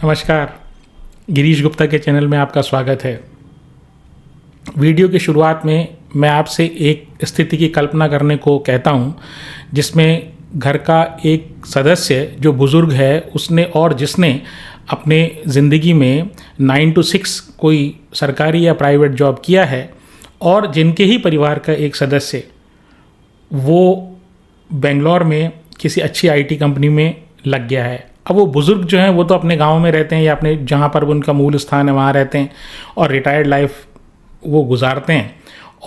नमस्कार, गिरीश गुप्ता के चैनल में आपका स्वागत है। वीडियो की शुरुआत में मैं आपसे एक स्थिति की कल्पना करने को कहता हूँ, जिसमें घर का एक सदस्य जो बुज़ुर्ग है उसने और जिसने अपने ज़िंदगी में 9 to 6 कोई सरकारी या प्राइवेट जॉब किया है और जिनके ही परिवार का एक सदस्य वो बेंगलोर में किसी अच्छी आईटी कंपनी में लग गया है। अब वो बुज़ुर्ग जो हैं वो तो अपने गांव में रहते हैं या अपने जहाँ पर उनका मूल स्थान है वहाँ रहते हैं और रिटायर्ड लाइफ वो गुजारते हैं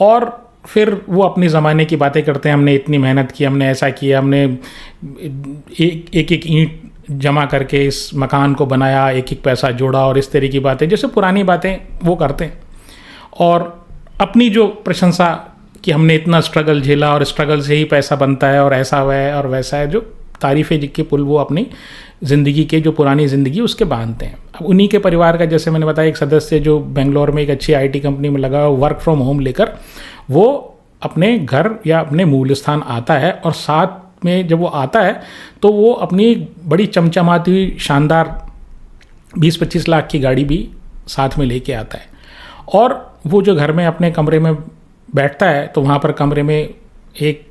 और फिर वो अपनी ज़माने की बातें करते हैं। हमने इतनी मेहनत की, हमने ऐसा किया, हमने एक ईंट जमा करके इस मकान को बनाया, एक पैसा जोड़ा और इस तरह की बातें, जैसे पुरानी बातें वो करते हैं और अपनी जो प्रशंसा कि हमने इतना स्ट्रगल झेला और स्ट्रगल से ही पैसा बनता है और ऐसा हुआ है और वैसा है, जो तारीफ़ें जिसके पुल वो अपनी ज़िंदगी के जो पुरानी ज़िंदगी उसके बांधते हैं। अब उन्हीं के परिवार का, जैसे मैंने बताया, एक सदस्य जो बेंगलोर में एक अच्छी आईटी कंपनी में लगा, वर्क फ्रॉम होम लेकर वो अपने घर या अपने मूल स्थान आता है और साथ में जब वो आता है तो वो अपनी बड़ी चमचमाती हुई शानदार 20-25 लाख की गाड़ी भी साथ में लेके आता है और वो जो घर में अपने कमरे में बैठता है तो वहाँ पर कमरे में एक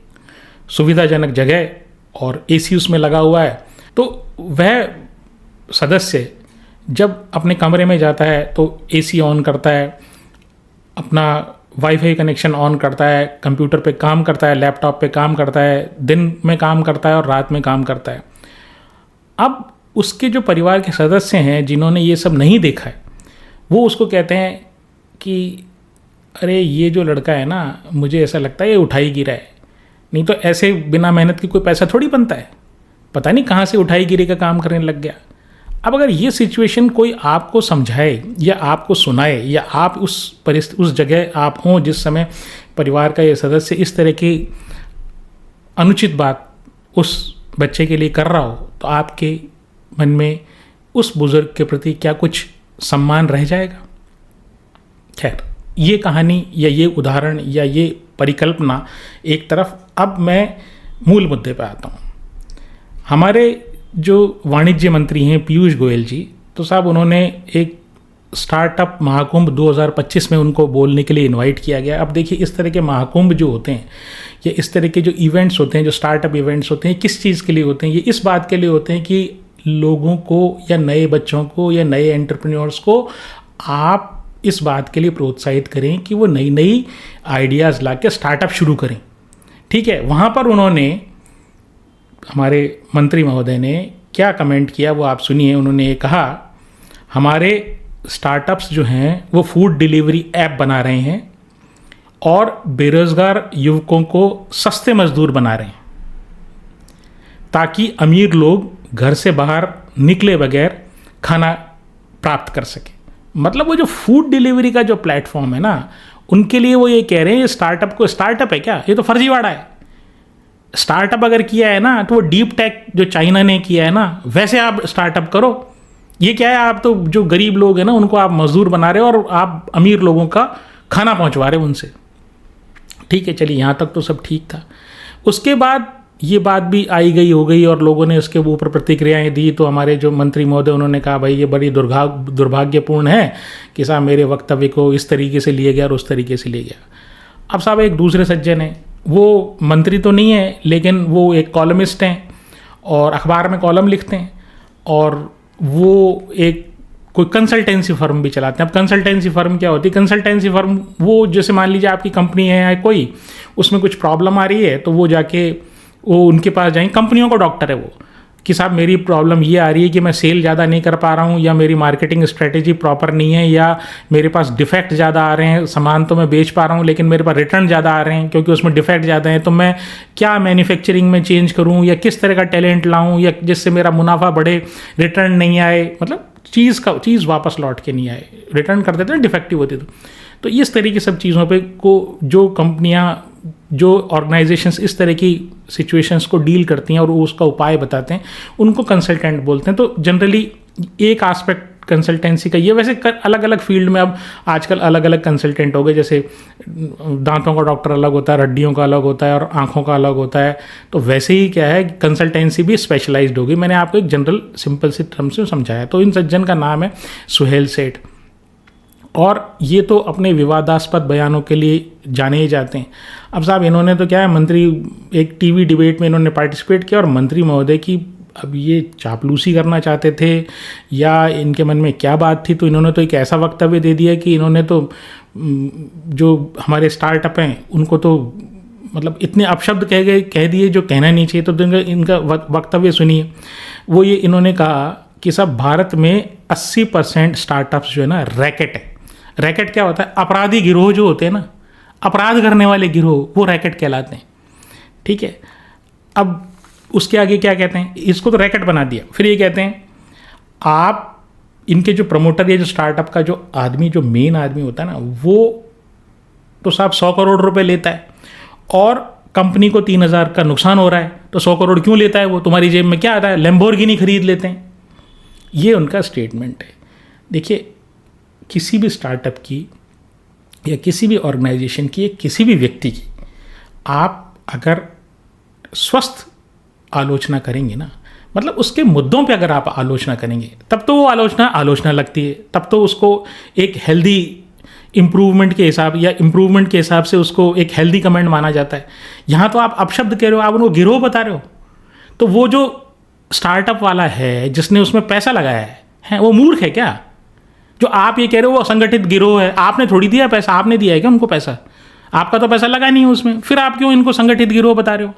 सुविधाजनक जगह और एसी उसमें लगा हुआ है। तो वह सदस्य जब अपने कमरे में जाता है तो एसी ऑन करता है, अपना वाईफाई कनेक्शन ऑन करता है, कंप्यूटर पे काम करता है, लैपटॉप पे काम करता है, दिन में काम करता है और रात में काम करता है। अब उसके जो परिवार के सदस्य हैं जिन्होंने ये सब नहीं देखा है वो उसको कहते हैं कि अरे ये जो लड़का है ना, मुझे ऐसा लगता है ये उठाई गिरा है, नहीं तो ऐसे बिना मेहनत के कोई पैसा थोड़ी बनता है, पता नहीं कहाँ से उठाई गिरी का काम करने लग गया। अब अगर ये सिचुएशन कोई आपको समझाए या आपको सुनाए या आप उस जगह आप हों जिस समय परिवार का ये सदस्य इस तरह की अनुचित बात उस बच्चे के लिए कर रहा हो, तो आपके मन में उस बुज़ुर्ग के प्रति क्या कुछ सम्मान रह जाएगा? खैर, ये कहानी या ये उदाहरण या ये परिकल्पना एक तरफ। अब मैं मूल मुद्दे पर आता हूँ। हमारे जो वाणिज्य मंत्री हैं पीयूष गोयल जी, तो साहब उन्होंने एक स्टार्टअप महाकुंभ 2025 में उनको बोलने के लिए इनवाइट किया गया। अब देखिए, इस तरह के महाकुंभ जो होते हैं या इस तरह के जो इवेंट्स होते हैं, जो स्टार्टअप इवेंट्स होते हैं, किस चीज़ के लिए होते हैं? ये इस बात के लिए होते हैं कि लोगों को या नए बच्चों को या नए एंटरप्रेन्योर्स को आप इस बात के लिए प्रोत्साहित करें कि वो नई नई आइडियाज़ ला के स्टार्टअप शुरू करें। ठीक है, वहाँ पर उन्होंने, हमारे मंत्री महोदय ने क्या कमेंट किया वो आप सुनिए। उन्होंने ये कहा, हमारे स्टार्टअप्स जो हैं वो फूड डिलीवरी ऐप बना रहे हैं और बेरोज़गार युवकों को सस्ते मजदूर बना रहे हैं ताकि अमीर लोग घर से बाहर निकले बगैर खाना प्राप्त कर सकें। मतलब वो जो फूड डिलीवरी का जो प्लेटफॉर्म है ना, उनके लिए वो ये कह रहे हैं ये स्टार्टअप को, स्टार्टअप है क्या, ये तो फर्जीवाड़ा है। स्टार्टअप अगर किया है ना तो वो डीप टेक जो चाइना ने किया है ना, वैसे आप स्टार्टअप करो। ये क्या है, आप तो जो गरीब लोग हैं ना उनको आप मजदूर बना रहे हो और आप अमीर लोगों का खाना पहुंचवा रहे हो उनसे। ठीक है, चलिए यहाँ तक तो सब ठीक था। उसके बाद ये बात भी आई गई हो गई और लोगों ने उसके ऊपर प्रतिक्रियाएं दी। तो हमारे जो मंत्री महोदय उन्होंने कहा, भाई ये बड़ी दुर्भाग्यपूर्ण है कि साहब मेरे वक्तव्य को इस तरीके से लिया गया और उस तरीके से लिया गया। अब साहब एक दूसरे सज्जन हैं, वो मंत्री तो नहीं है लेकिन वो एक कॉलमिस्ट हैं और अखबार में कॉलम लिखते हैं और वो एक कोई कंसल्टेंसी फर्म भी चलाते हैं। अब कंसल्टेंसी फर्म क्या होती है? कंसल्टेंसी फर्म वो, जैसे मान लीजिए आपकी कंपनी है या कोई, उसमें कुछ प्रॉब्लम आ रही है तो वो जाके वो उनके पास जाएंगे, कंपनियों का डॉक्टर है वो, कि साहब मेरी प्रॉब्लम ये आ रही है कि मैं सेल ज़्यादा नहीं कर पा रहा हूँ या मेरी मार्केटिंग स्ट्रेटेजी प्रॉपर नहीं है या मेरे पास डिफेक्ट ज़्यादा आ रहे हैं, सामान तो मैं बेच पा रहा हूँ लेकिन मेरे पास रिटर्न ज़्यादा आ रहे हैं क्योंकि उसमें डिफेक्ट ज़्यादा है। तो मैं क्या मैन्युफैक्चरिंग में चेंज करूँ या किस तरह का टैलेंट लाऊँ या जिससे मेरा मुनाफा बढ़े, रिटर्न नहीं आए, मतलब चीज़ वापस लौट के नहीं आए, रिटर्न कर देते हैं डिफेक्टिव होती तो इस तरह की सब चीज़ों पे को जो कंपनियां, जो ऑर्गेनाइजेशंस इस तरह की सिचुएशंस को डील करती हैं और उसका उपाय बताते हैं, उनको कंसल्टेंट बोलते हैं। तो जनरली एक एस्पेक्ट कंसल्टेंसी का, ये वैसे अलग अलग फील्ड में अब आजकल अलग अलग कंसल्टेंट हो गए, जैसे दांतों का डॉक्टर अलग होता है, हड्डियों का अलग होता है और आँखों का अलग होता है। तो वैसे ही क्या है, कंसल्टेंसी भी स्पेशलाइज्ड होगी। मैंने आपको एक जनरल सिंपल सी टर्म से समझाया। तो इन सज्जन का नाम है सुहेल सेठ, और ये तो अपने विवादास्पद बयानों के लिए जाने ही जाते हैं। अब साहब इन्होंने तो क्या है, मंत्री एक टीवी डिबेट में इन्होंने पार्टिसिपेट किया और मंत्री महोदय की अब ये चापलूसी करना चाहते थे या इनके मन में क्या बात थी, तो इन्होंने तो एक ऐसा वक्तव्य दे दिया कि इन्होंने तो जो हमारे स्टार्टअप हैं उनको तो मतलब इतने अपशब्द कह दिए जो कहना नहीं चाहिए। तो इनका वक्तव्य सुनिए। वो ये इन्होंने कहा कि सब भारत में 80% स्टार्टअप्स जो है ना रैकेट है। रैकेट क्या होता है? अपराधी गिरोह जो होते हैं ना, अपराध करने वाले गिरोह, वो रैकेट कहलाते हैं। ठीक है, अब उसके आगे क्या कहते हैं, इसको तो रैकेट बना दिया। फिर ये कहते हैं आप इनके जो प्रमोटर या जो स्टार्टअप का जो आदमी, जो मेन आदमी होता है ना, वो तो साहब 100 करोड़ रुपए लेता है और कंपनी को 3,000 का नुकसान हो रहा है, तो 100 करोड़ क्यों लेता है वो? तुम्हारी जेब में क्या आता है? लैम्बोर्गिनी खरीद लेते हैं। ये उनका स्टेटमेंट है। देखिए, किसी भी स्टार्टअप की या किसी भी ऑर्गेनाइजेशन की या किसी भी व्यक्ति की आप अगर स्वस्थ आलोचना करेंगे ना, मतलब उसके मुद्दों पे अगर आप आलोचना करेंगे, तब तो वो आलोचना लगती है। तब तो उसको एक हेल्दी इम्प्रूवमेंट के हिसाब से उसको एक हेल्दी कमेंट माना जाता है। यहाँ तो आप अपशब्द कह रहे हो, आप उनको गिरोह बता रहे हो। तो वो जो स्टार्टअप वाला है जिसने उसमें पैसा लगाया है वो मूर्ख है क्या? जो आप ये कह रहे हो वो असंगठित गिरोह है, आपने थोड़ी दिया पैसा, आपने दिया है क्या उनको पैसा? आपका तो पैसा लगा नहीं है उसमें, फिर आप क्यों इनको संगठित गिरोह बता रहे हो?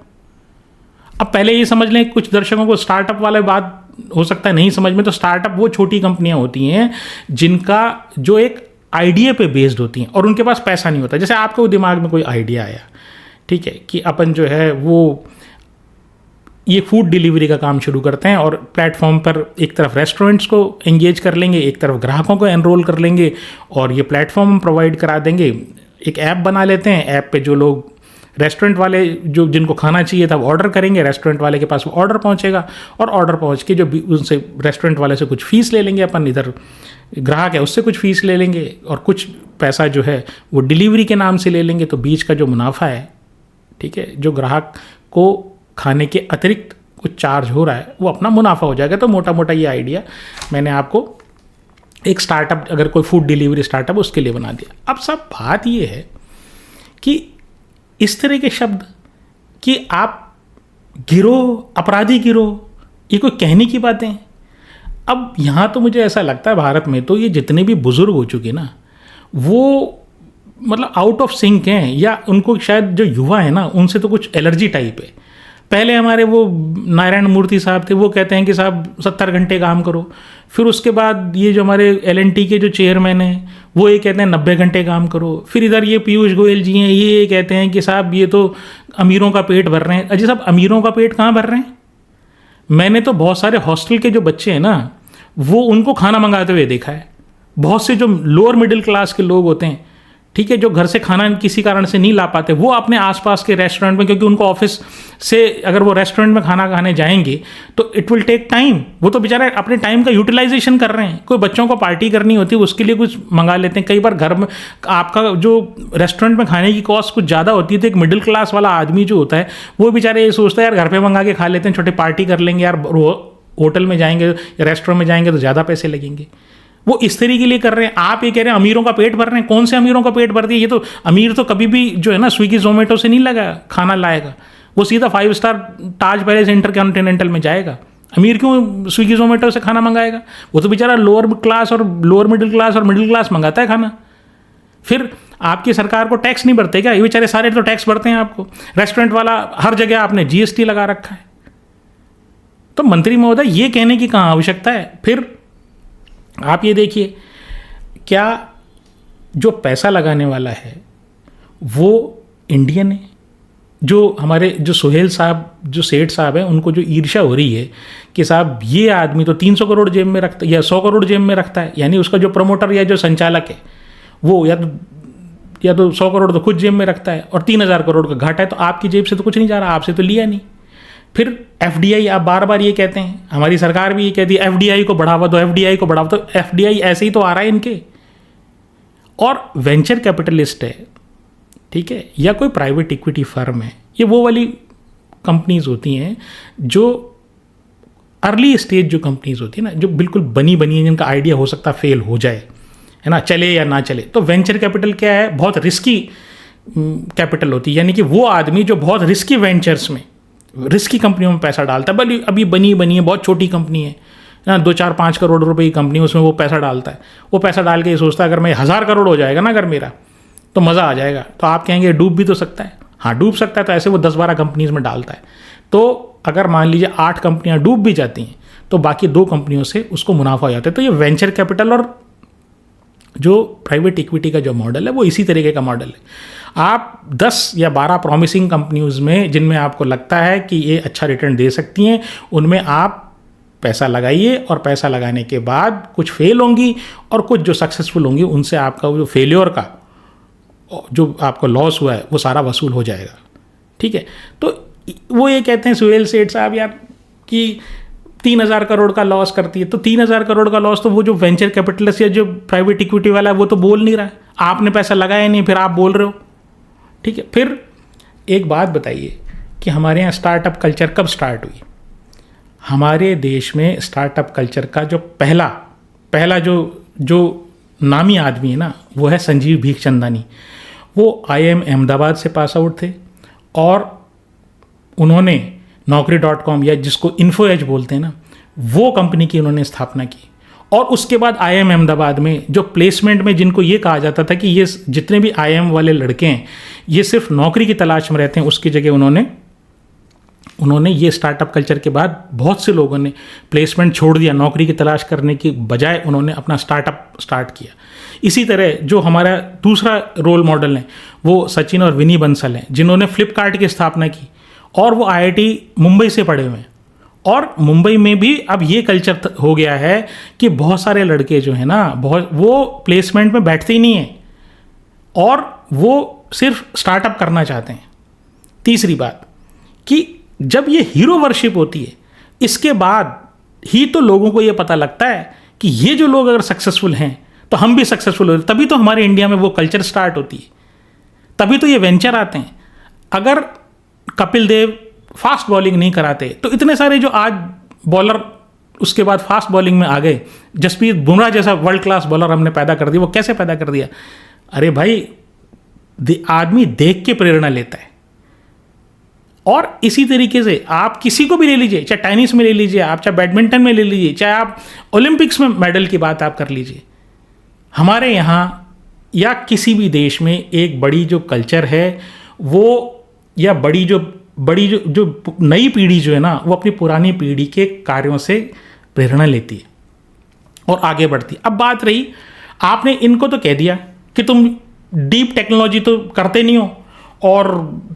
अब पहले ये समझ लें, कुछ दर्शकों को स्टार्टअप वाले बात हो सकता है नहीं समझ में, तो स्टार्टअप वो छोटी कंपनियां होती हैं जिनका जो एक आइडिया पे बेस्ड होती हैं और उनके पास पैसा नहीं होता। जैसे आपको दिमाग में कोई आइडिया आया, ठीक है, कि अपन जो है वो ये फूड डिलीवरी का काम शुरू करते हैं और प्लेटफॉर्म पर एक तरफ रेस्टोरेंट्स को एंगेज कर लेंगे, एक तरफ ग्राहकों को एनरोल कर लेंगे और ये प्लेटफॉर्म हम प्रोवाइड करा देंगे। एक ऐप बना लेते हैं, ऐप पे जो लोग रेस्टोरेंट वाले जो जिनको खाना चाहिए था वो ऑर्डर करेंगे, रेस्टोरेंट वाले के पास वो ऑर्डर पहुंचेगा और ऑर्डर पहुंच के जो उनसे रेस्टोरेंट वाले से कुछ फीस ले लेंगे, अपन इधर ग्राहक है उससे कुछ फीस ले लेंगे और कुछ पैसा जो है वो डिलीवरी के नाम से ले लेंगे। तो बीच का जो मुनाफा है, ठीक है, जो ग्राहक को खाने के अतिरिक्त कुछ चार्ज हो रहा है वो अपना मुनाफा हो जाएगा। तो मोटा मोटा ये आइडिया मैंने आपको एक स्टार्टअप, अगर कोई फूड डिलीवरी स्टार्टअप उसके लिए बना दिया। अब सब बात ये है कि इस तरह के शब्द कि आप गिरोह, अपराधी गिरोह, ये कोई कहने की बातें हैं। अब यहाँ तो मुझे ऐसा लगता है भारत में तो ये जितने भी बुजुर्ग हो चुके ना, वो मतलब आउट ऑफ सिंक हैं, या उनको शायद जो युवा है ना उनसे तो कुछ एलर्जी टाइप है। पहले हमारे वो नारायण मूर्ति साहब थे, वो कहते हैं कि साहब 70 घंटे काम करो। फिर उसके बाद ये जो हमारे LNT के जो चेयरमैन हैं वो ये कहते हैं 90 घंटे काम करो। फिर इधर ये पीयूष गोयल जी हैं, ये कहते हैं कि साहब ये तो अमीरों का पेट भर रहे हैं। अजी साहब, अमीरों का पेट कहाँ भर रहे हैं? मैंने तो बहुत सारे हॉस्टल के जो बच्चे हैं ना, वो उनको खाना मंगाते हुए देखा है। बहुत से जो लोअर मिडिल क्लास के लोग होते हैं, ठीक है, जो घर से खाना किसी कारण से नहीं ला पाते, वो अपने आसपास के रेस्टोरेंट में, क्योंकि उनको ऑफिस से अगर वो रेस्टोरेंट में खाना खाने जाएंगे तो इट विल टेक टाइम। वो तो बेचारे अपने टाइम का यूटिलाइजेशन कर रहे हैं। कोई बच्चों को पार्टी करनी होती है उसके लिए कुछ मंगा लेते हैं। कई बार घर में आपका जो रेस्टोरेंट में खाने की कॉस्ट कुछ ज़्यादा होती है, तो एक मिडिल क्लास वाला आदमी जो होता है वो बेचारे ये सोचता है यार घर पर मंगा के खा लेते हैं, छोटे पार्टी कर लेंगे यार, होटल में जाएंगे या रेस्टोरेंट में जाएंगे तो ज़्यादा पैसे लगेंगे। वो इस तरीके के लिए कर रहे हैं। आप ये कह रहे हैं अमीरों का पेट भर रहे हैं। कौन से अमीरों का पेट भर दिया? ये तो अमीर तो कभी भी जो है ना स्विगी जोमेटो से नहीं लगा खाना लाएगा, वो सीधा 5 स्टार ताज पैलेस इंटरकॉन्टिनेंटल में जाएगा। अमीर क्यों स्विगी जोमेटो से खाना मंगाएगा? वो तो बेचारा लोअर क्लास और लोअर मिडिल क्लास और मिडिल क्लास मंगाता है खाना। फिर आपकी सरकार को टैक्स नहीं भरते क्या? ये बेचारे सारे तो टैक्स भरते हैं आपको। रेस्टोरेंट वाला हर जगह आपने GST लगा रखा है। तो मंत्री महोदय ये कहने की कहाँ आवश्यकता है? फिर आप ये देखिए, क्या जो पैसा लगाने वाला है वो इंडियन है? जो हमारे जो सुहेल साहब, जो सेठ साहब हैं, उनको जो ईर्ष्या हो रही है कि साहब ये आदमी तो 300 करोड़ जेब में रखता है या 100 करोड़ जेब में रखता है, यानी उसका जो प्रमोटर या जो संचालक है वो या तो 100 करोड़ तो खुद जेब में रखता है और 3,000 करोड़ का घाटा है, तो आपकी जेब से तो कुछ नहीं जा रहा, आपसे तो लिया नहीं। फिर एफडीआई, आप बार बार ये कहते हैं, हमारी सरकार भी ये कहती है एफडीआई को बढ़ावा दो, एफडीआई को बढ़ावा, तो एफडीआई ऐसे ही तो आ रहा है इनके। और वेंचर कैपिटलिस्ट है, ठीक है, या कोई प्राइवेट इक्विटी फर्म है, ये वो वाली कंपनीज होती हैं जो अर्ली स्टेज जो कंपनीज होती है ना, जो बिल्कुल बनी है, जिनका आइडिया हो सकता है फेल हो जाए, है ना, चले या ना चले। तो वेंचर कैपिटल क्या है, बहुत रिस्की कैपिटल होती है, यानी कि वो आदमी जो बहुत रिस्की वेंचर्स में, रिस्की कंपनियों में पैसा डालता है, भले अभी बनी है, बहुत छोटी कंपनी है ना, 2-4-5 करोड़ रुपए की कंपनी, उसमें वो पैसा डालता है। वो पैसा डाल के ये सोचता है अगर मैं 1000 करोड़ हो जाएगा ना अगर मेरा, तो मज़ा आ जाएगा। तो आप कहेंगे डूब भी तो सकता है, हाँ डूब सकता है। तो ऐसे वो 10-12 कंपनीज में डालता है। तो अगर मान लीजिए 8 कंपनियां डूब भी जाती हैं तो बाकी 2 कंपनियों से उसको मुनाफा हो जाता है। तो ये वेंचर कैपिटल और जो प्राइवेट इक्विटी का जो मॉडल है वो इसी तरीके का मॉडल है। आप 10 या 12 प्रॉमिसिंग कंपनीज में, जिनमें आपको लगता है कि ये अच्छा रिटर्न दे सकती हैं, उनमें आप पैसा लगाइए, और पैसा लगाने के बाद कुछ फेल होंगी और कुछ जो सक्सेसफुल होंगी उनसे आपका जो फेलियर का जो आपको लॉस हुआ है वो सारा वसूल हो जाएगा। ठीक है, तो वो ये कहते हैं सुहेल सेठ साहब यार कि 3000 करोड़ का लॉस करती है, तो 3000 करोड़ का लॉस तो वो जो वेंचर कैपिटलिस्ट या जो प्राइवेट इक्विटी वाला है वो तो बोल नहीं रहा है, आपने पैसा लगाया नहीं, फिर आप बोल रहे हो। ठीक है, फिर एक बात बताइए कि हमारे यहाँ स्टार्टअप कल्चर कब स्टार्ट हुई? हमारे देश में स्टार्टअप कल्चर का जो पहला जो नामी आदमी है ना, वो है संजीव भीखचंदानी। वो IIM अहमदाबाद से पास आउट थे और उन्होंने Naukri.com या जिसको इन्फो एज बोलते हैं ना, वो कंपनी की उन्होंने स्थापना की। और उसके बाद IIM अहमदाबाद में जो प्लेसमेंट में जिनको ये कहा जाता था कि ये जितने भी IIM वाले लड़के हैं ये सिर्फ नौकरी की तलाश में रहते हैं, उसकी जगह उन्होंने ये स्टार्टअप कल्चर के बाद बहुत से लोगों ने प्लेसमेंट छोड़ दिया, नौकरी की तलाश करने की बजाय उन्होंने अपना स्टार्टअप स्टार्ट किया। इसी तरह जो हमारा दूसरा रोल मॉडल है वो सचिन और विनी बंसल हैं, जिन्होंने फ्लिपकार्ट की स्थापना की और वो IIT मुंबई से पढ़े हुए हैं। और मुंबई में भी अब ये कल्चर हो गया है कि बहुत सारे लड़के जो है ना, वो प्लेसमेंट में बैठते ही नहीं हैं और वो सिर्फ स्टार्टअप करना चाहते हैं। तीसरी बात कि जब ये हीरो वर्शिप होती है, इसके बाद ही तो लोगों को ये पता लगता है कि ये जो लोग अगर सक्सेसफुल हैं तो हम भी सक्सेसफुल होते, तभी तो हमारे इंडिया में वो कल्चर स्टार्ट होती है, तभी तो ये वेंचर आते हैं। अगर कपिल देव फास्ट बॉलिंग नहीं कराते तो इतने सारे जो आज बॉलर उसके बाद फास्ट बॉलिंग में आ गए, जसप्रीत बुमराह जैसा वर्ल्ड क्लास बॉलर हमने पैदा कर दिया। वो कैसे पैदा कर दिया? अरे भाई, आदमी देख के प्रेरणा लेता है। और इसी तरीके से आप किसी को भी ले लीजिए, चाहे टेनिस में ले लीजिए, आप चाहे बैडमिंटन में ले लीजिए, चाहे आप ओलंपिक्स में मेडल की बात आप कर लीजिए, हमारे यहाँ या किसी भी देश में एक बड़ी जो कल्चर है वो, या बड़ी जो नई पीढ़ी जो है ना, वो अपनी पुरानी पीढ़ी के कार्यों से प्रेरणा लेती है और आगे बढ़ती है। अब बात रही, आपने इनको तो कह दिया कि तुम डीप टेक्नोलॉजी तो करते नहीं हो और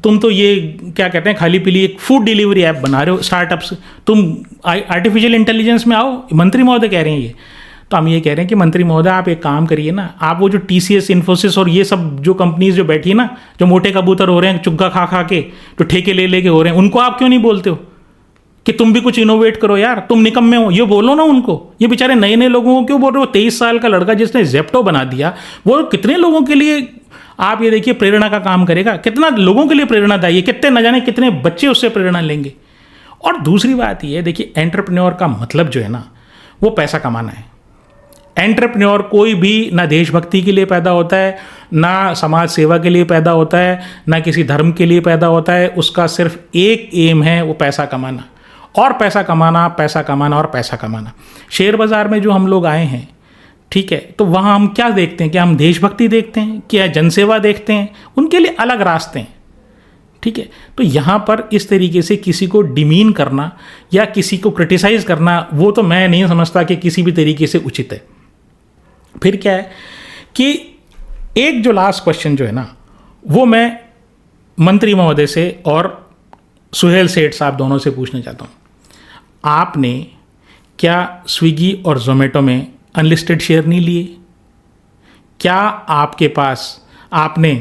तुम तो ये क्या कहते हैं खाली पीली एक फूड डिलीवरी ऐप बना रहे हो स्टार्टअप्स, तुम आर्टिफिशियल इंटेलिजेंस में आओ, मंत्री महोदय कह रहे हैं ये। तो हम ये कह रहे हैं कि मंत्री महोदय आप एक काम करिए ना, आप वो जो TCS, इन्फोसिस और ये सब जो कंपनीज जो बैठी है ना, जो मोटे कबूतर हो रहे हैं चुग्गा खा खा के, जो ठेके ले के हो रहे हैं, उनको आप क्यों नहीं बोलते हो कि तुम भी कुछ इनोवेट करो यार, तुम निकम्मे हो, ये बोलो ना उनको। ये बेचारे नए नए लोगों को क्यों बोल रहे हो? 23 साल का लड़का जिसने जेप्टो बना दिया, वो कितने लोगों के लिए आप ये देखिए प्रेरणा का काम करेगा, कितना लोगों के लिए प्रेरणादायी है, कितने न जाने कितने बच्चे उससे प्रेरणा लेंगे। और दूसरी बात ये देखिए, एंटरप्रेन्योर का मतलब जो है ना, वो पैसा कमाना है। एंटरप्रेन्योर कोई भी ना देशभक्ति के लिए पैदा होता है, ना समाज सेवा के लिए पैदा होता है, ना किसी धर्म के लिए पैदा होता है। उसका सिर्फ एक एम है, वो पैसा कमाना और पैसा कमाना, पैसा कमाना और पैसा कमाना। शेयर बाज़ार में जो हम लोग आए हैं, ठीक है, तो वहाँ हम क्या देखते हैं? क्या हम देशभक्ति देखते हैं, क्या जनसेवा देखते हैं? उनके लिए अलग रास्ते हैं। ठीक है, तो यहाँ पर इस तरीके से किसी को डिमीन करना या किसी को क्रिटिसाइज़ करना, वो तो मैं नहीं समझता कि किसी भी तरीके से उचित है। फिर क्या है कि एक जो लास्ट क्वेश्चन जो है ना, वो मैं मंत्री महोदय से और सुहेल सेठ साहब दोनों से पूछना चाहता हूँ। आपने क्या स्विगी और जोमेटो में अनलिस्टेड शेयर नहीं लिए? क्या आपके पास आपने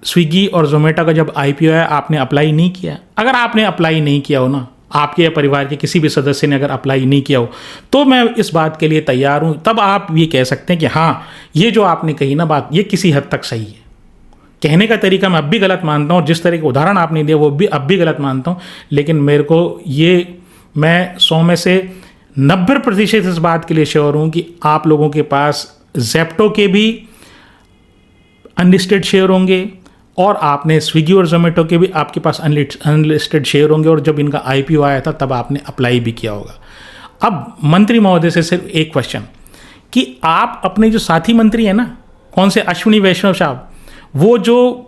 स्विगी और जोमेटो का जब आईपीओ आया आपने अप्लाई नहीं किया? अगर आपने अप्लाई नहीं किया हो ना, आपके या परिवार के किसी भी सदस्य ने अगर अप्लाई नहीं किया हो, तो मैं इस बात के लिए तैयार हूँ। तब आप ये कह सकते हैं कि हाँ, ये जो आपने कही ना बात, ये किसी हद तक सही है। कहने का तरीका मैं अब भी गलत मानता हूँ, जिस तरह के उदाहरण आपने दिया वो भी अब भी गलत मानता हूँ, लेकिन मेरे को ये, मैं 100 में से 90% इस बात के लिए श्योर हूँ कि आप लोगों के पास जेप्टो के भी अनलिस्टेड शेयर होंगे और आपने स्विगी और जोमेटो के भी आपके पास अनलिस्टेड शेयर होंगे, और जब इनका आईपीओ आया था तब आपने अप्लाई भी किया होगा। अब मंत्री महोदय से सिर्फ एक क्वेश्चन कि आप अपने जो साथी मंत्री हैं ना, कौन से अश्विनी वैष्णव साहब, वो जो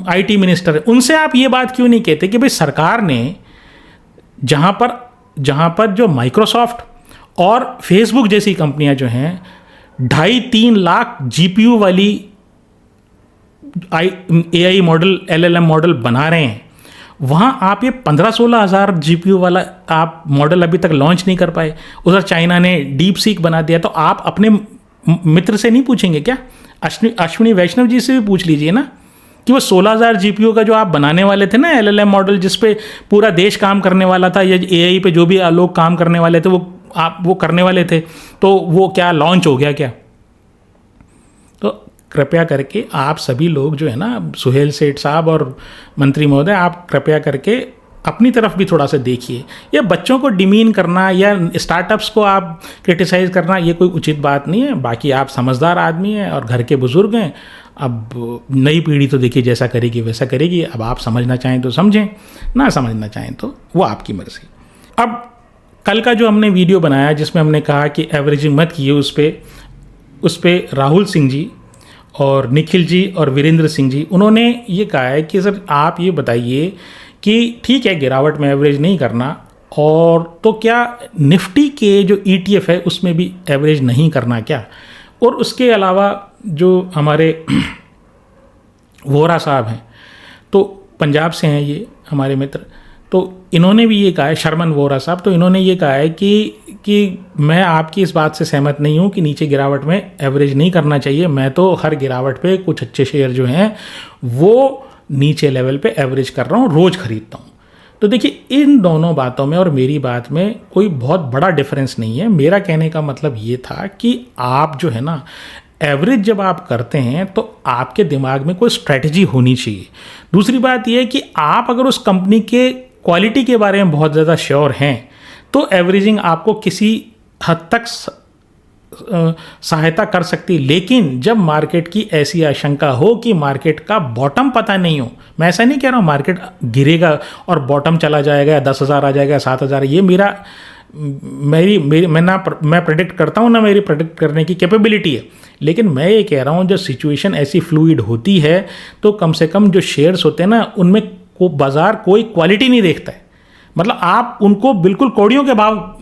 आईटी मिनिस्टर है, उनसे आप ये बात क्यों नहीं कहते कि भाई सरकार ने जहाँ पर जो माइक्रोसॉफ्ट और फेसबुक जैसी कंपनियां जो हैं 2.5-3 लाख जीपीयू वाली एआई मॉडल, एलएलएम मॉडल बना रहे हैं, वहाँ आप ये 15-16 हज़ार जीपीयू वाला आप मॉडल अभी तक लॉन्च नहीं कर पाए। उधर चाइना ने डीप सीक बना दिया, तो आप अपने मित्र से नहीं पूछेंगे क्या? अश्विनी वैष्णव जी से भी पूछ लीजिए ना कि वो 16,000 जीपीयू का जो आप बनाने वाले थे ना एलएलएम मॉडल, जिस पे पूरा देश काम करने वाला था, या एआई पे जो भी लोग काम करने वाले थे वो करने वाले थे, तो वो क्या लॉन्च हो गया क्या? तो कृपया करके आप सभी लोग जो है ना, सुहेल सेठ साहब और मंत्री महोदय, आप कृपया करके अपनी तरफ भी थोड़ा सा देखिए। या बच्चों को डिमीन करना या स्टार्टअप्स को आप क्रिटिसाइज़ करना, ये कोई उचित बात नहीं है। बाकी आप समझदार आदमी हैं और घर के बुजुर्ग हैं। अब नई पीढ़ी तो देखिए जैसा करेगी वैसा करेगी। अब आप समझना चाहें तो समझें, ना समझना चाहें तो वो आपकी मर्ज़ी। अब कल का जो हमने वीडियो बनाया जिसमें हमने कहा कि एवरेजिंग मत कीजिए, उस पर राहुल सिंह जी और निखिल जी और वीरेंद्र सिंह जी, उन्होंने ये कहा है कि सर आप ये बताइए कि ठीक है गिरावट में एवरेज नहीं करना, और तो क्या निफ्टी के जो ETF है उसमें भी एवरेज नहीं करना क्या? और उसके अलावा जो हमारे वोरा साहब हैं, तो पंजाब से हैं ये हमारे मित्र, तो इन्होंने भी ये कहा है, शर्मन वोरा साहब, तो इन्होंने ये कहा है कि मैं आपकी इस बात से सहमत नहीं हूँ कि नीचे गिरावट में एवरेज नहीं करना चाहिए। मैं तो हर गिरावट पे कुछ अच्छे शेयर जो हैं वो नीचे लेवल पे एवरेज कर रहा हूँ, रोज़ खरीदता हूँ। तो देखिए इन दोनों बातों में और मेरी बात में कोई बहुत बड़ा डिफरेंस नहीं है। मेरा कहने का मतलब ये था कि आप जो है ना, एवरेज जब आप करते हैं तो आपके दिमाग में कोई स्ट्रेटजी होनी चाहिए। दूसरी बात यह है कि आप अगर उस कंपनी के क्वालिटी के बारे में बहुत ज़्यादा श्योर हैं तो एवरेजिंग आपको किसी हद तक सहायता कर सकती है। लेकिन जब मार्केट की ऐसी आशंका हो कि मार्केट का बॉटम पता नहीं हो, मैं ऐसा नहीं कह रहा हूँ मार्केट गिरेगा और बॉटम चला जाएगा, 10,000 आ जाएगा, 7,000, ये मैं प्रेडिक्ट करता हूँ ना, मेरी प्रेडिक्ट करने की कैपेबिलिटी है। लेकिन मैं ये कह रहा हूँ जब सिचुएशन ऐसी फ्लूइड होती है तो कम से कम जो शेयर्स होते हैं ना, उनमें बाजार कोई क्वालिटी नहीं देखता है। मतलब आप उनको बिल्कुल कौड़ियों के भाव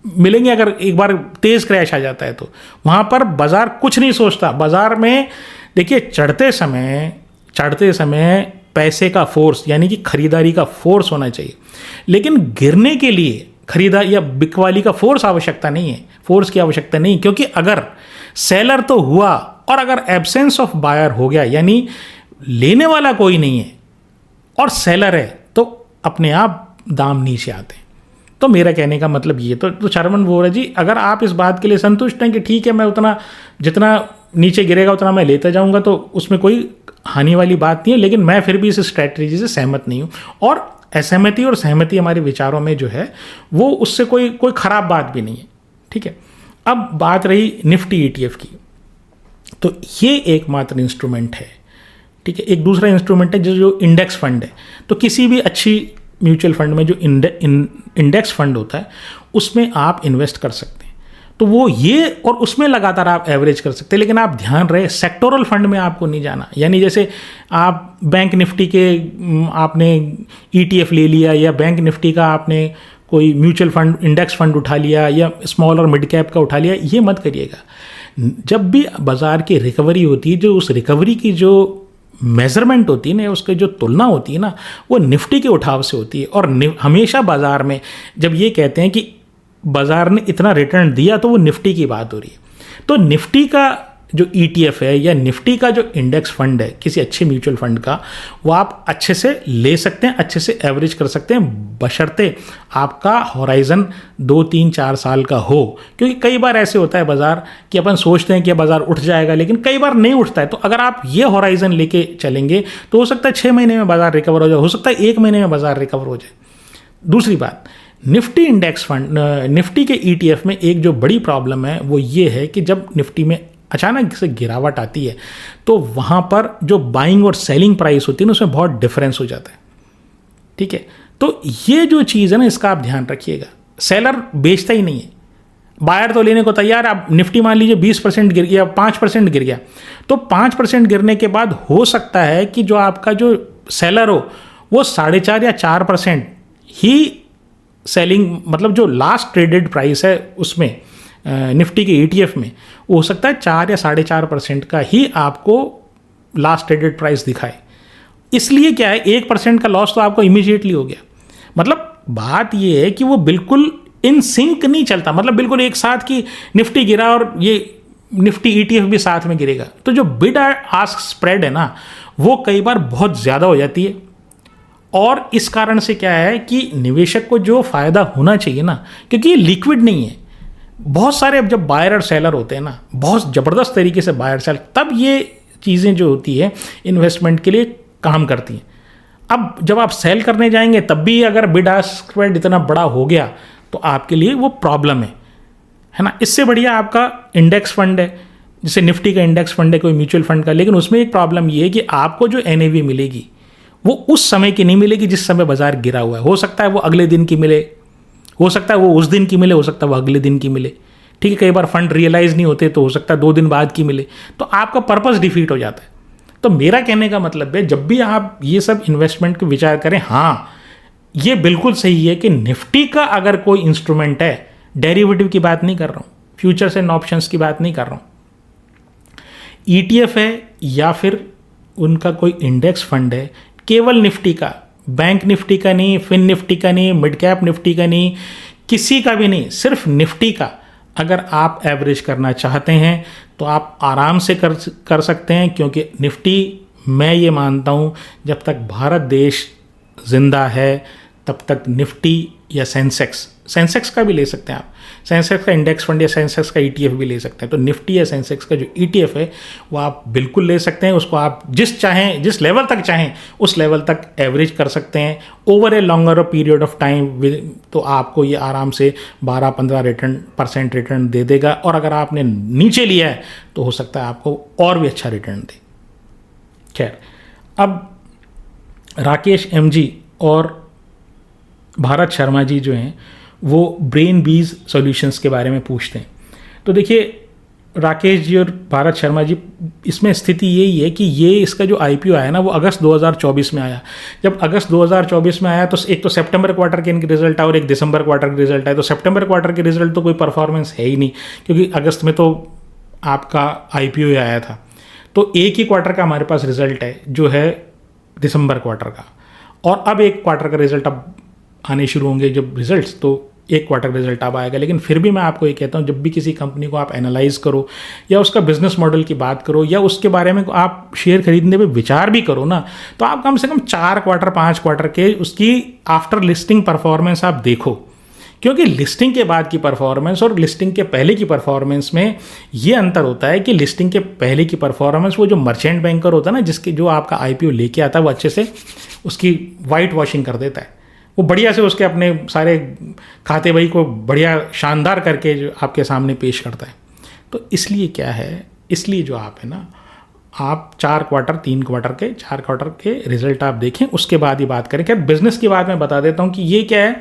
मिलेंगे। अगर एक बार तेज क्रैश आ जाता है तो वहाँ पर बाजार कुछ नहीं सोचता। बाजार में देखिए चढ़ते समय पैसे का फोर्स यानी कि खरीदारी का फोर्स होना चाहिए, लेकिन गिरने के लिए खरीदा या बिकवाली का फोर्स की आवश्यकता नहीं, क्योंकि अगर सेलर तो हुआ और अगर एब्सेंस ऑफ बायर हो गया, यानी लेने वाला कोई नहीं है और सेलर है, तो अपने आप दाम नीचे आते हैं। तो मेरा कहने का मतलब ये तो शर्मन वोरा जी, अगर आप इस बात के लिए संतुष्ट हैं कि ठीक है मैं उतना जितना नीचे गिरेगा उतना मैं लेते जाऊंगा, तो उसमें कोई हानि वाली बात नहीं है। लेकिन मैं फिर भी इस स्ट्रैटेजी से सहमत नहीं हूँ, और असहमति और सहमति हमारे विचारों में जो है वो उससे कोई ख़राब बात भी नहीं है। ठीक है, अब बात रही निफ्टी ETF की, तो ये एकमात्र इंस्ट्रूमेंट है। ठीक है, एक दूसरा इंस्ट्रूमेंट है जो इंडेक्स फंड है। तो किसी भी अच्छी म्यूचुअल फंड में जो इंडेक्स फंड होता है उसमें आप इन्वेस्ट कर सकते हैं, तो वो ये, और उसमें लगातार आप एवरेज कर सकते हैं। लेकिन आप ध्यान रहे सेक्टोरल फंड में आपको नहीं जाना। यानी जैसे आप बैंक निफ्टी के आपने ETF ले लिया, या बैंक निफ्टी का आपने कोई म्यूचुअल फंड इंडेक्स फंड उठा लिया, या स्मॉल और मिड कैप का उठा लिया, ये मत करिएगा। जब भी बाजार की रिकवरी होती है, जो उस रिकवरी की जो मेजरमेंट होती है ना, उसकी जो तुलना होती है ना, वो निफ्टी के उठाव से होती है। और हमेशा बाजार में जब ये कहते हैं कि बाजार ने इतना रिटर्न दिया, तो वो निफ्टी की बात हो रही है। तो निफ्टी का जो ETF है या निफ्टी का जो इंडेक्स फंड है किसी अच्छे म्यूचुअल फंड का, वो आप अच्छे से ले सकते हैं, अच्छे से एवरेज कर सकते हैं, बशर्ते आपका हॉराइजन 2-3-4 साल का हो। क्योंकि कई बार ऐसे होता है बाजार कि अपन सोचते हैं कि बाजार उठ जाएगा, लेकिन कई बार नहीं उठता है। तो अगर आप ये हॉराइजन लेके चलेंगे तो हो सकता है 6 महीने में बाजार रिकवर हो जाए, हो सकता है 1 महीने में बाजार रिकवर हो जाए। दूसरी बात, निफ्टी इंडेक्स फंड, निफ्टी के ETF में एक जो बड़ी प्रॉब्लम है वो ये है कि जब निफ्टी में अचानक से गिरावट आती है तो वहाँ पर जो बाइंग और सेलिंग प्राइस होती है ना, उसमें बहुत डिफरेंस हो जाता है। ठीक है, तो ये जो चीज़ है ना, इसका आप ध्यान रखिएगा। सेलर बेचता ही नहीं है, बायर तो लेने को तैयार है। आप निफ्टी मान लीजिए 20% गिर गया, 5% गिर गया, तो 5% गिरने के बाद हो सकता है कि जो आपका जो सेलर हो वो 4.5 या 4% ही सेलिंग, मतलब जो लास्ट ट्रेडेड प्राइस है उसमें निफ्टी के ETF में, वो हो सकता है 4 या 4.5% का ही आपको लास्ट ट्रेडेड प्राइस दिखाए। इसलिए क्या है, 1% का लॉस तो आपको इमीडिएटली हो गया। मतलब बात ये है कि वो बिल्कुल इन सिंक नहीं चलता, मतलब बिल्कुल एक साथ कि निफ्टी गिरा और ये निफ्टी ETF भी साथ में गिरेगा। तो जो बिड आस्क स्प्रेड है ना, वो कई बार बहुत ज़्यादा हो जाती है। और इस कारण से क्या है कि निवेशक को जो फ़ायदा होना चाहिए ना, क्योंकि ये लिक्विड नहीं है, बहुत सारे अब जब बायर और सेलर होते हैं ना, बहुत ज़बरदस्त तरीके से बायर सेलर, तब ये चीज़ें जो होती है इन्वेस्टमेंट के लिए काम करती हैं। अब जब आप सेल करने जाएंगे तब भी अगर बिड आस्क स्प्रेड इतना बड़ा हो गया तो आपके लिए वो प्रॉब्लम है ना। इससे बढ़िया आपका इंडेक्स फंड है, जैसे निफ्टी का इंडेक्स फंड है कोई म्यूचुअल फंड का, लेकिन उसमें एक प्रॉब्लम ये है कि आपको जो NAV मिलेगी वो उस समय की नहीं मिलेगी जिस समय बाजार गिरा हुआ है। हो सकता है वो अगले दिन की मिले, हो सकता है वो उस दिन की मिले, हो सकता है वो अगले दिन की मिले। ठीक है, कई बार फंड रियलाइज नहीं होते तो हो सकता है 2 दिन बाद की मिले, तो आपका पर्पस डिफीट हो जाता है। तो मेरा कहने का मतलब है, जब भी आप ये सब इन्वेस्टमेंट को विचार करें, हाँ ये बिल्कुल सही है कि निफ्टी का अगर कोई इंस्ट्रूमेंट है, डेरिवेटिव की बात नहीं कर रहा हूँ, फ्यूचर्स एंड ऑप्शंस की बात नहीं कर रहा हूँ, ETF है या फिर उनका कोई इंडेक्स फंड है, केवल निफ्टी का, बैंक निफ्टी का नहीं, फिन निफ्टी का नहीं, मिड कैप निफ्टी का नहीं, किसी का भी नहीं, सिर्फ निफ्टी का अगर आप एवरेज करना चाहते हैं तो आप आराम से कर सकते हैं। क्योंकि निफ्टी, मैं ये मानता हूँ, जब तक भारत देश जिंदा है तब तक निफ्टी या सेंसेक्स का भी ले सकते हैं आप, सेंसेक्स का इंडेक्स फंड या सेंसेक्स का ETF भी ले सकते हैं। तो निफ्टी या सेंसेक्स का जो ETF है वो आप बिल्कुल ले सकते हैं, उसको आप जिस लेवल तक चाहें उस लेवल तक एवरेज कर सकते हैं over a longer period of time. तो आपको ये आराम से 12-15% रिटर्न दे देगा, और अगर आपने नीचे लिया है तो हो सकता है आपको और भी अच्छा रिटर्न दे। खैर, अब राकेश MG और भारत शर्मा जी जो हैं वो ब्रेन बीज सॉल्यूशंस के बारे में पूछते हैं। तो देखिए, राकेश जी और भारत शर्मा जी, इसमें स्थिति यही है कि ये इसका जो IPO आया ना वो अगस्त 2024 में आया। जब अगस्त 2024 में आया तो एक तो सितंबर क्वार्टर के इनके रिजल्ट आए और एक दिसंबर क्वार्टर के रिजल्ट आए। तो सितंबर क्वार्टर के रिजल्ट तो कोई परफॉर्मेंस है ही नहीं, क्योंकि अगस्त में तो आपका IPO आया था। तो एक ही क्वार्टर का हमारे पास रिजल्ट है जो है दिसंबर क्वार्टर का, और अब एक क्वार्टर का रिजल्ट अब आने शुरू होंगे जब रिजल्ट्स, तो एक क्वार्टर रिजल्ट अब आएगा। लेकिन फिर भी मैं आपको ये कहता हूँ, जब भी किसी कंपनी को आप एनालाइज करो या उसका बिजनेस मॉडल की बात करो या उसके बारे में आप शेयर खरीदने पे विचार भी करो ना, तो आप कम से कम 4 क्वार्टर 5 क्वार्टर के उसकी आफ्टर लिस्टिंग परफॉर्मेंस आप देखो। क्योंकि लिस्टिंग के बाद की परफॉर्मेंस और लिस्टिंग के पहले की परफॉर्मेंस में ये अंतर होता है कि लिस्टिंग के पहले की परफॉर्मेंस, वो जो मर्चेंट बैंकर होता है ना, जिसके जो आपका IPO लेके आता है, वो अच्छे से उसकी वाइट वॉशिंग कर देता है, वो बढ़िया से उसके अपने सारे खाते बही को बढ़िया शानदार करके जो आपके सामने पेश करता है। तो इसलिए क्या है, इसलिए जो आप है ना, आप 4 क्वार्टर 3 क्वार्टर के 4 क्वार्टर के रिजल्ट आप देखें, उसके बाद ही बात करें। क्या बिजनेस की बात मैं बता देता हूँ कि ये क्या है,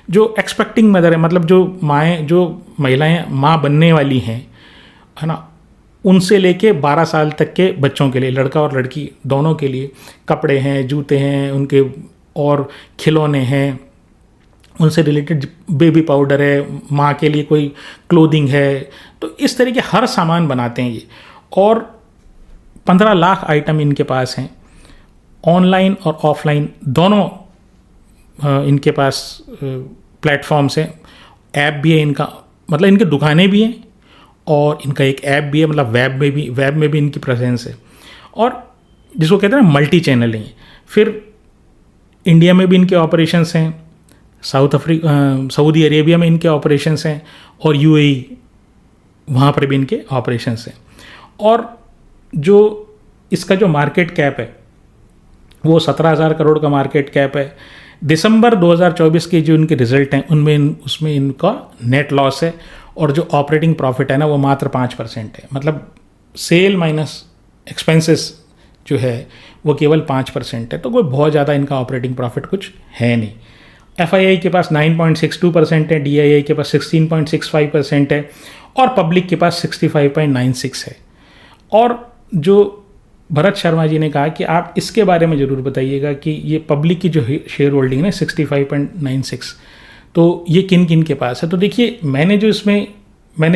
जो एक्सपेक्टिंग मदर है, मतलब जो महिलाएं माँ बनने वाली हैं, है ना, उनसे लेके 12 साल तक के बच्चों के लिए, लड़का और लड़की दोनों के लिए कपड़े हैं, जूते हैं उनके, और खिलौने हैं, उनसे रिलेटेड बेबी पाउडर है, माँ के लिए कोई क्लोथिंग है, तो इस तरह के हर सामान बनाते हैं ये। और 15 लाख आइटम इनके पास हैं, ऑनलाइन और ऑफलाइन दोनों इनके पास प्लेटफॉर्म्स हैं, ऐप भी है इनका, मतलब इनके दुकानें भी हैं और इनका एक ऐप भी है, मतलब वेब में भी इनकी प्रेजेंस है, और जिसको कहते हैं मल्टी चैनलिंग। फिर इंडिया में भी इनके ऑपरेशंस हैं, सऊदी अरेबिया में इनके ऑपरेशंस हैं, और यूएई वहाँ पर भी इनके ऑपरेशंस हैं। और जो इसका जो मार्केट कैप है वो 17,000 करोड़ का मार्केट कैप है। दिसंबर 2024 के जो इनके रिजल्ट हैं उसमें इनका नेट लॉस है, और जो ऑपरेटिंग प्रॉफिट है ना वो मात्र 5% है। मतलब सेल माइनस एक्सपेंसेस जो है वो केवल 5% है, तो कोई बहुत ज़्यादा इनका ऑपरेटिंग प्रॉफिट कुछ है नहीं। FII के पास 9.62% है, DII के पास 16.65% है, और पब्लिक के पास 65.96 है। और जो भरत शर्मा जी ने कहा कि आप इसके बारे में ज़रूर बताइएगा कि ये पब्लिक की जो शेयर होल्डिंग है 65.96, तो ये किन किन के पास है। तो देखिए, मैंने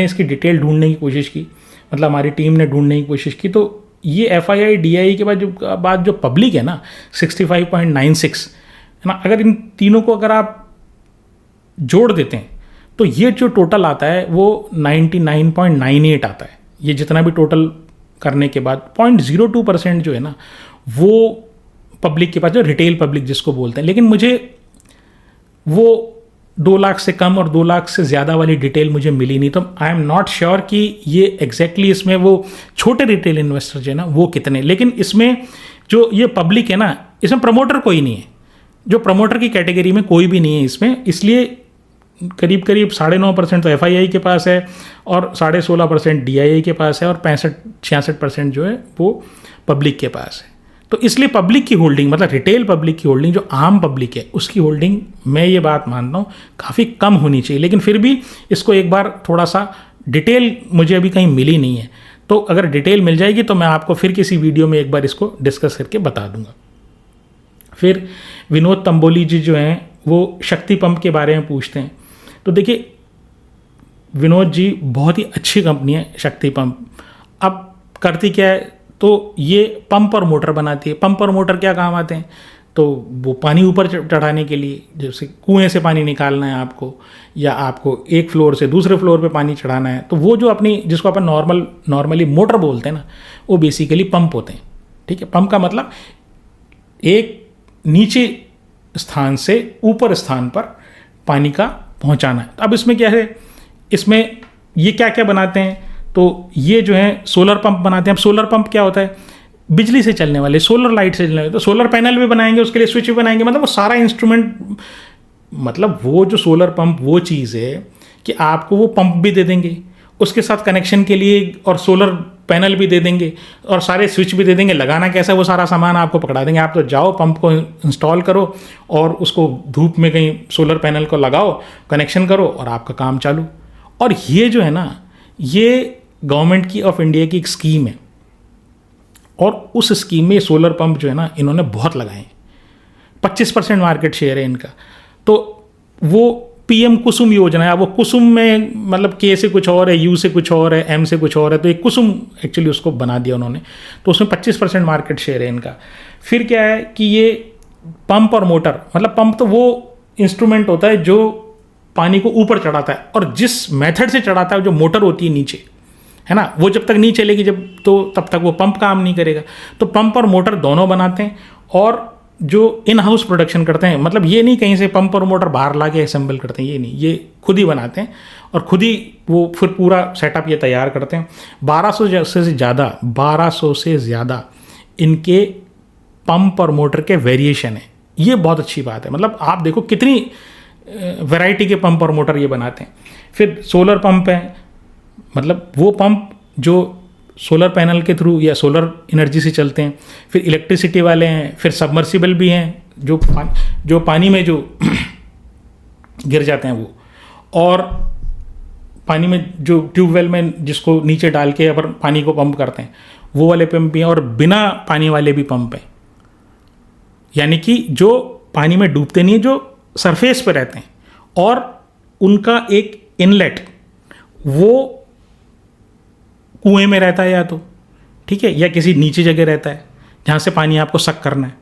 इसकी डिटेल ढूंढने की कोशिश की, मतलब हमारी टीम ने ढूंढने की कोशिश की, तो ये FII DII के बाद जो पब्लिक है ना 65.96 है ना, अगर इन तीनों को अगर आप जोड़ देते हैं तो ये जो टोटल आता है वो 99.98 आता है। ये जितना भी टोटल करने के बाद 0.02% जो है ना वो पब्लिक के पास, जो रिटेल पब्लिक जिसको बोलते हैं। लेकिन मुझे वो 2 लाख से कम और 2 लाख से ज़्यादा वाली डिटेल मुझे मिली नहीं, तो आई एम नॉट श्योर कि ये एग्जैक्टली इसमें वो छोटे रिटेल इन्वेस्टर जो है ना वो कितने। लेकिन इसमें जो ये पब्लिक है ना, इसमें प्रमोटर कोई नहीं है, जो प्रमोटर की कैटेगरी में कोई भी नहीं है इसमें, इसलिए करीब 9.5% तो FII के पास है, और 16.5% DII के पास है, और 65-66% जो है वो पब्लिक के पास है। तो इसलिए पब्लिक की होल्डिंग, मतलब रिटेल पब्लिक की होल्डिंग, जो आम पब्लिक है उसकी होल्डिंग, मैं ये बात मानता हूँ काफ़ी कम होनी चाहिए। लेकिन फिर भी इसको एक बार थोड़ा सा डिटेल मुझे अभी कहीं मिली नहीं है, तो अगर डिटेल मिल जाएगी तो मैं आपको फिर किसी वीडियो में एक बार इसको डिस्कस करके बता दूंगा। फिर विनोद तंबोली जी जो हैं वो शक्ति पंप के बारे में पूछते हैं। तो देखिए, विनोद जी बहुत ही अच्छी कंपनी है शक्ति पंप। अब करती क्या है, तो ये पंप और मोटर बनाती है। पंप और मोटर क्या काम आते हैं, तो वो पानी ऊपर चढ़ाने के लिए, जैसे कुएं से पानी निकालना है आपको, या आपको एक फ्लोर से दूसरे फ्लोर पे पानी चढ़ाना है, तो वो जो अपनी, जिसको अपन नॉर्मली मोटर बोलते हैं ना, वो बेसिकली पंप होते हैं। ठीक है, पंप का मतलब एक नीचे स्थान से ऊपर स्थान पर पानी का पहुंचाना है। अब इसमें क्या है, इसमें ये क्या क्या बनाते हैं, तो ये जो है सोलर पंप बनाते हैं। अब सोलर पंप क्या होता है, बिजली से चलने वाले, सोलर लाइट से चलने वाले, तो सोलर पैनल भी बनाएंगे, उसके लिए स्विच भी बनाएंगे, मतलब वो सारा इंस्ट्रूमेंट, मतलब वो जो सोलर पंप वो चीज़ है कि आपको वो पंप भी दे देंगे, उसके साथ कनेक्शन के लिए, और सोलर पैनल भी दे देंगे, और सारे स्विच भी दे देंगे। लगाना कैसा, वो सारा सामान आपको पकड़ा देंगे। आप तो जाओ, पंप को इंस्टॉल करो, और उसको धूप में कहीं सोलर पैनल को लगाओ, कनेक्शन करो, और आपका काम चालू। और ये जो है ना, ये गवर्नमेंट की ऑफ इंडिया की एक स्कीम है, और उस स्कीम में सोलर पंप जो है ना इन्होंने बहुत लगाए हैं। 25% मार्केट शेयर है इनका। तो वो PM कुसुम योजना है। वो कुसुम में मतलब K से कुछ और है, U से कुछ और है, M से कुछ और है, तो एक कुसुम एक्चुअली उसको बना दिया उन्होंने, तो उसमें 25% मार्केट शेयर है इनका। फिर क्या है कि ये पंप और मोटर, मतलब पंप तो वो इंस्ट्रूमेंट होता है जो पानी को ऊपर चढ़ाता है, और जिस मेथड से चढ़ाता है, जो मोटर होती है नीचे, है ना, वो जब तक नहीं चलेगी तब तक वो पंप काम नहीं करेगा। तो पंप और मोटर दोनों बनाते हैं, और जो इन हाउस प्रोडक्शन करते हैं, मतलब ये नहीं कहीं से पंप और मोटर बाहर ला के असेंबल करते हैं, ये नहीं, ये खुद ही बनाते हैं, और खुद ही वो फिर पूरा सेटअप ये तैयार करते हैं। 1200 से ज़्यादा इनके पंप और मोटर के वेरिएशन है। ये बहुत अच्छी बात है, मतलब आप देखो कितनी वैरायटी के पंप और मोटर ये बनाते हैं। फिर सोलर पंप है, मतलब वो पंप जो सोलर पैनल के थ्रू या सोलर एनर्जी से चलते हैं। फिर इलेक्ट्रिसिटी वाले हैं, फिर सबमर्सिबल भी हैं, जो पानी में जो गिर जाते हैं वो, और पानी में जो ट्यूबवेल में जिसको नीचे डाल के अपन पानी को पंप करते हैं, वो वाले पंप भी हैं, और बिना पानी वाले भी पंप हैं, यानी कि जो पानी में डूबते नहीं, जो सरफेस पे रहते हैं, और उनका एक इनलेट वो कुएं में रहता है, या तो ठीक है, या किसी नीचे जगह रहता है जहाँ से पानी आपको सक करना है।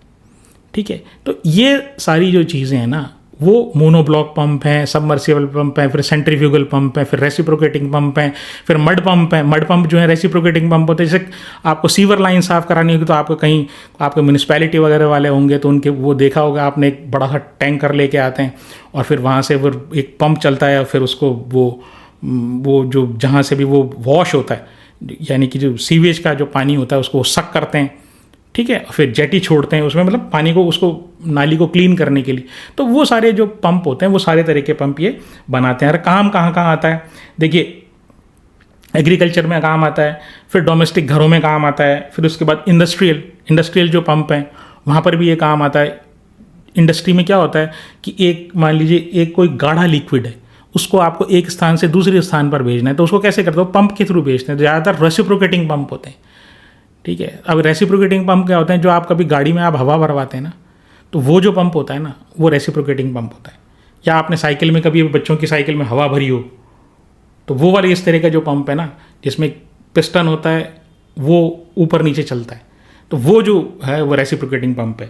ठीक है, तो ये सारी जो चीज़ें हैं ना वो मोनोब्लॉक पंप हैं, सबमर्सिबल पंप हैं, फिर सेंट्रीफ्यूगल पंप हैं, फिर रेसिप्रोकेटिंग पंप हैं, फिर मड पंप हैं। मड पंप जो है रेसिप्रोकेटिंग पंप होते हैं। जैसे आपको सीवर लाइन साफ़ करानी होगी तो आपको कहीं आपके म्यूनिसपैलिटी वगैरह वाले होंगे तो उनके वो देखा होगा आपने, एक बड़ा सा टैंकर लेके आते हैं और फिर वहाँ से वो एक पंप चलता है और फिर उसको वो जो जहाँ से भी वो वॉश होता है, यानी कि जो सीवेज का जो पानी होता है उसको सक करते हैं, ठीक है, फिर जेटी छोड़ते हैं उसमें, मतलब पानी को उसको नाली को क्लीन करने के लिए। तो वो सारे जो पंप होते हैं वो सारे तरह के पंप ये बनाते हैं। और काम कहाँ कहाँ आता है, देखिए एग्रीकल्चर में काम आता है, फिर डोमेस्टिक घरों में काम आता है, फिर उसके बाद इंडस्ट्रियल जो पंप हैं वहाँ पर भी ये काम आता है। इंडस्ट्री में क्या होता है कि एक मान लीजिए एक कोई गाढ़ा लिक्विड है, उसको आपको एक स्थान से दूसरे स्थान पर भेजना है, तो उसको कैसे करते हो, पंप के थ्रू भेजते हैं। तो ज़्यादातर रेसिप्रोकेटिंग पंप होते हैं, ठीक है। अब रेसिप्रोकेटिंग पंप क्या होते हैं, जो आप कभी गाड़ी में आप हवा भरवाते हैं ना, तो वो जो पंप होता है ना वो रेसिप्रोकेटिंग पंप होता है। या आपने साइकिल में कभी बच्चों की साइकिल में हवा भरी हो तो वो वाले इस तरह का जो पंप है ना, जिसमें पिस्टन होता है वो ऊपर नीचे चलता है, तो वो जो है वो रेसिप्रोकेटिंग पंप है।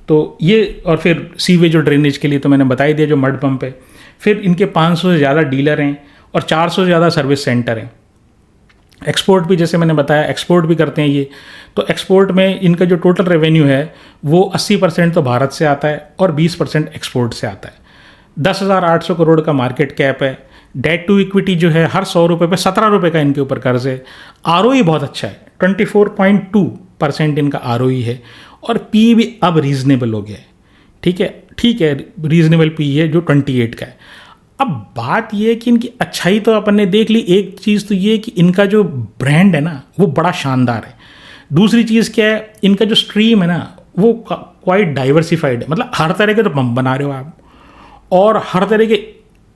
तो ये, और फिर सीवेज और ड्रेनेज के लिए तो मैंने बता ही दिया जो मड पंप है। फिर इनके 500 से ज़्यादा डीलर हैं और 400 से ज़्यादा सर्विस सेंटर हैं। एक्सपोर्ट भी, जैसे मैंने बताया, एक्सपोर्ट भी करते हैं ये। तो एक्सपोर्ट में इनका जो टोटल रेवेन्यू है वो 80% तो भारत से आता है और 20% एक्सपोर्ट से आता है। 10,800 करोड़ का मार्केट कैप है। डेट टू इक्विटी जो है हर 100 रुपये पे 17 रुपये का इनके ऊपर कर्ज है। ROE बहुत अच्छा है, 24.2% इनका ROE है। और पी भी अब रीजनेबल हो गया है, ठीक है, रीजनेबल पी है जो 28 का है। अब बात ये है कि इनकी अच्छाई तो अपन ने देख ली। एक चीज़ तो ये है कि इनका जो ब्रांड है ना वो बड़ा शानदार है। दूसरी चीज़ क्या है, इनका जो स्ट्रीम है ना वो क्वाइट डाइवर्सिफाइड है। मतलब हर तरह के तो पंप बना रहे हो आप, और हर तरह के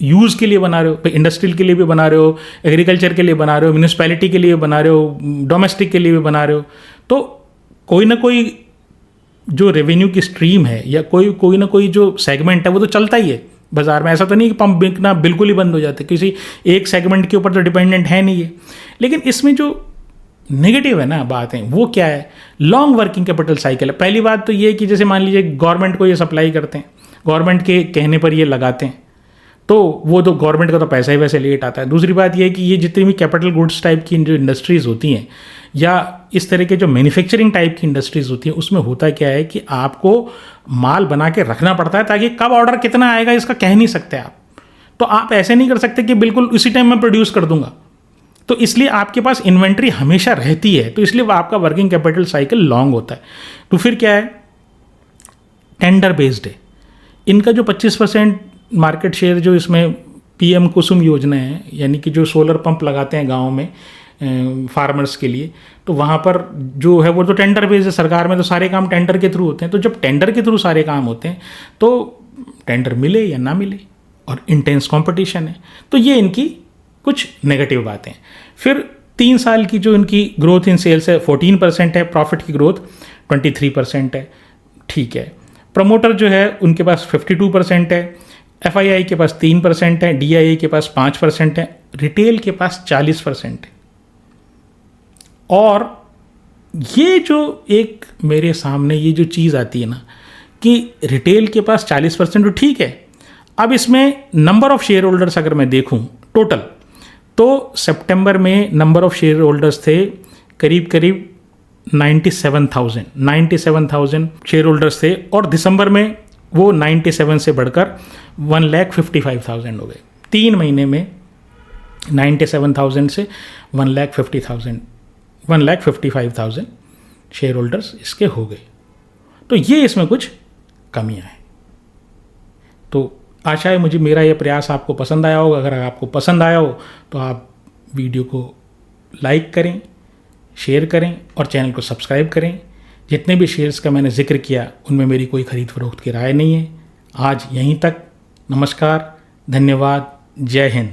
यूज़ के लिए बना रहे हो। इंडस्ट्रियल के लिए भी बना रहे हो, एग्रीकल्चर के लिए बना रहे हो, म्यूनिसपैलिटी के लिए बना रहे हो, डोमेस्टिक के लिए भी बना रहे हो। तो कोई ना कोई जो रेवेन्यू की स्ट्रीम है या कोई ना कोई जो सेगमेंट है वो तो चलता ही है बाज़ार में। ऐसा तो नहीं कि पंप बिकना बिल्कुल ही बंद हो जाते, किसी एक सेगमेंट के ऊपर तो डिपेंडेंट है नहीं है। लेकिन इसमें जो नेगेटिव है ना बात है वो क्या है, लॉन्ग वर्किंग कैपिटल साइकिल है। पहली बात तो ये कि जैसे मान लीजिए गवर्नमेंट को ये सप्लाई करते हैं, गवर्नमेंट के कहने पर ये लगाते हैं, तो वो तो गवर्नमेंट का तो पैसा ही वैसे लेट आता है। दूसरी बात ये है कि ये जितनी भी कैपिटल गुड्स टाइप की जो इंडस्ट्रीज़ होती हैं या इस तरह के जो मैन्युफैक्चरिंग टाइप की इंडस्ट्रीज़ होती हैं, उसमें होता क्या है कि आपको माल बना के रखना पड़ता है, ताकि कब ऑर्डर कितना आएगा इसका कह नहीं सकते आप। तो आप ऐसे नहीं कर सकते कि बिल्कुल उसी टाइम में प्रोड्यूस कर दूंगा। तो इसलिए आपके पास इन्वेंट्री हमेशा रहती है, तो इसलिए आपका वर्किंग कैपिटल साइकिल लॉन्ग होता है। तो फिर क्या है, टेंडर बेस्ड है। इनका जो 25% मार्केट शेयर जो इसमें PM कुसुम योजना है, यानी कि जो सोलर पंप लगाते हैं गाँव में फार्मर्स के लिए, तो वहाँ पर जो है वो तो टेंडर बेस्ड है। सरकार में तो सारे काम टेंडर के थ्रू होते हैं। तो जब टेंडर के थ्रू सारे काम होते हैं तो टेंडर मिले या ना मिले, और इंटेंस कंपटीशन है। तो ये इनकी कुछ नेगेटिव बातें। फिर 3 साल की जो इनकी ग्रोथ इन सेल्स है 14% है, प्रॉफिट की ग्रोथ 23% है, ठीक है। प्रमोटर जो है उनके पास 52% है, FII के पास 3% है, DII के पास 5% है, रिटेल के पास 40% है। और ये जो एक मेरे सामने ये जो चीज़ आती है ना कि रिटेल के पास 40% तो ठीक है। अब इसमें नंबर ऑफ़ शेयर होल्डर्स अगर मैं देखूं टोटल, तो सितंबर में नंबर ऑफ़ शेयर होल्डर्स थे करीब 97,000 शेयर होल्डर्स थे, और दिसंबर में वो 97 से बढ़कर 1,55,000 हो गए। 3 महीने में 97,000 से 1,55,000 शेयर होल्डर्स इसके हो गए। तो ये इसमें कुछ कमियां हैं। तो आशा है मुझे मेरा ये प्रयास आपको पसंद आया होगा। अगर आपको पसंद आया हो तो आप वीडियो को लाइक करें, शेयर करें और चैनल को सब्सक्राइब करें। जितने भी शेयर्स का मैंने जिक्र किया उनमें मेरी कोई खरीद फरोख्त की राय नहीं है। आज यहीं तक। नमस्कार, धन्यवाद, जय हिंद।